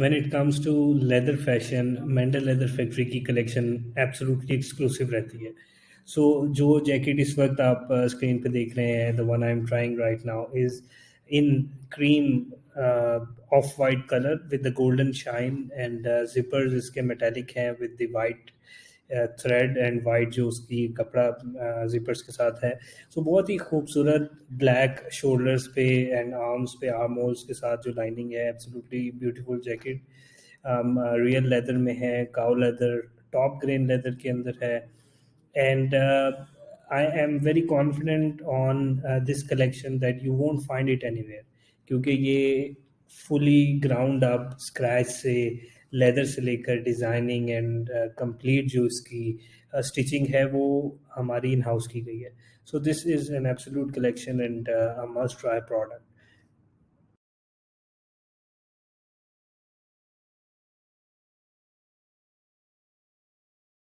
When it comes to leather fashion, Mendel leather factory की collection absolutely exclusive रहती है. सो जो जैकेट इस वक्त आप स्क्रीन पे देख रहे हैं, the one I am trying right now is in cream of white colour with the golden shine, and zippers इसके मेटेलिक हैं with the white thread and white जो उसकी कपड़ा जिपर्स के साथ है. सो बहुत ही खूबसूरत ब्लैक शोल्डर्स पे एंड आर्म्स पे आर्म होल्स के साथ जो लाइनिंग है, absolutely beautiful jacket. Real leather में है, cow leather, top grain leather के अंदर है. And I am very confident on this collection that you won't find it anywhere, क्योंकि ये फुली ग्राउंड अप स्क्रैच से लेदर से लेकर डिज़ाइनिंग एंड कंप्लीट जो इसकी स्टिचिंग है वो हमारी इन हाउस की गई है. So this is an absolute collection and a must try product.